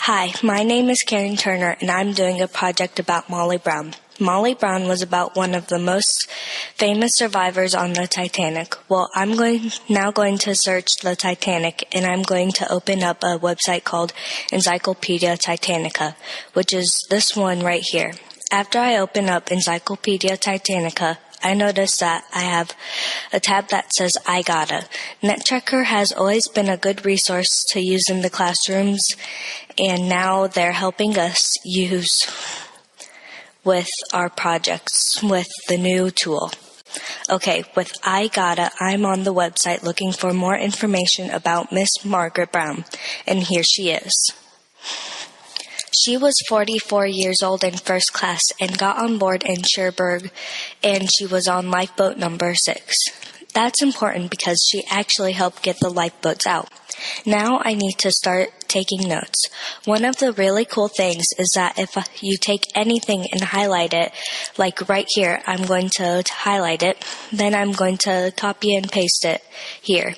Hi, my name is Karen Turner, and I'm doing a project about Molly Brown. Molly Brown was about one of the most famous survivors on the Titanic. Well, I'm now going to search the Titanic, and I'm going to open up a website called Encyclopedia Titanica, which is this one right here. After I open up Encyclopedia Titanica, I notice that I have a tab that says I Gotta. NetTrekker has always been a good resource to use in the classrooms, and now they're helping us use with our projects with the new tool. Okay, with I Gotta, I'm on the website looking for more information about Miss Margaret Brown, and here she is. She was 44 years old in first class and got on board in Cherbourg, and she was on lifeboat number 6. That's important because she actually helped get the lifeboats out. Now I need to start taking notes. One of the really cool things is that if you take anything and highlight it, like right here, I'm going to highlight it, then I'm going to copy and paste it here.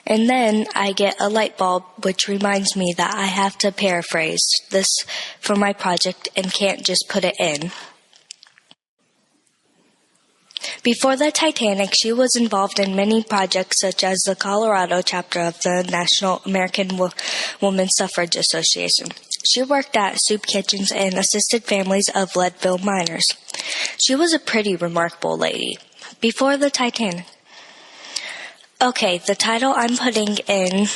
And then I get a light bulb, which reminds me that I have to paraphrase this for my project and can't just put it in. Before the Titanic, she was involved in many projects such as the Colorado chapter of the National American Woman Suffrage Association. She worked at soup kitchens and assisted families of Leadville miners. She was a pretty remarkable lady. Before the Titanic. Okay, the title I'm putting in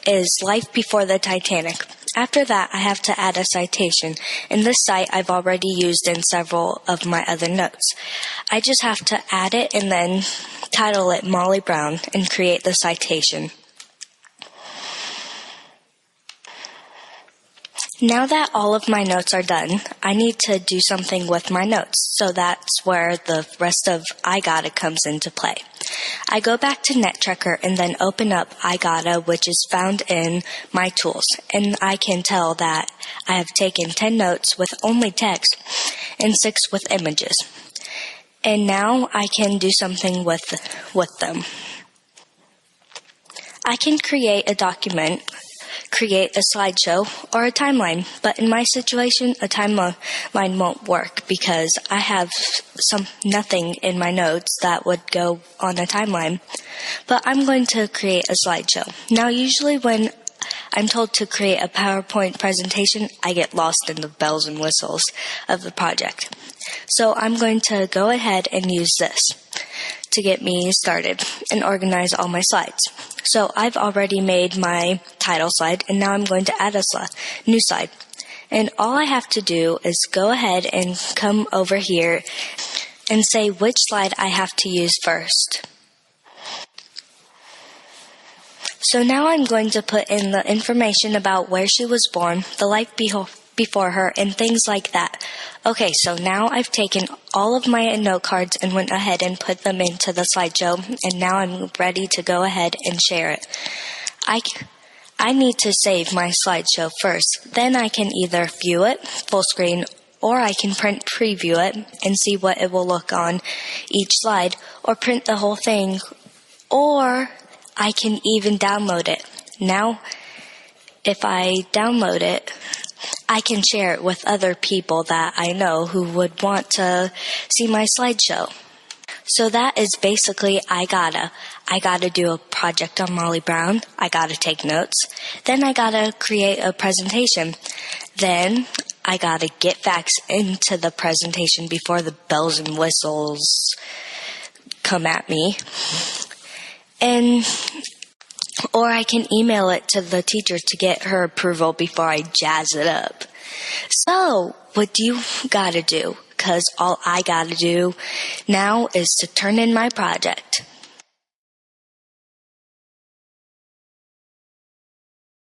is Life Before the Titanic. After that, I have to add a citation, and this site I've already used in several of my other notes. I just have to add it and then title it Molly Brown and create the citation. Now that all of my notes are done, I need to do something with my notes, so that's where the rest of I Gotta comes into play. I go back to NetTrekker and then open up I Gotta, which is found in my tools, and I can tell that I have taken 10 notes with only text and 6 with images. And now I can do something with them. I can create a document, create a slideshow, or a timeline, but in my situation, a timeline won't work because I have nothing in my notes that would go on a timeline. But I'm going to create a slideshow. Now, usually when I'm told to create a PowerPoint presentation, I get lost in the bells and whistles of the project. So I'm going to go ahead and use this to get me started and organize all my slides. So I've already made my title slide, and now I'm going to add a new slide. And all I have to do is go ahead and come over here and say which slide I have to use first. So now I'm going to put in the information about where she was born, the life before her, and things like that. Okay, so now I've taken all of my note cards and went ahead and put them into the slideshow, and now I'm ready to go ahead and share it. I need to save my slideshow first. Then I can either view it full screen, or I can preview it and see what it will look on each slide, or print the whole thing, or I can even download it. Now, if I download it, I can share it with other people that I know who would want to see my slideshow. So that is basically I gotta do a project on Molly Brown. I gotta take notes. Then I gotta create a presentation. Then I gotta get facts into the presentation before the bells and whistles come at me. Or I can email it to the teacher to get her approval before I jazz it up. So, what do you gotta do? Because all I gotta do now is to turn in my project.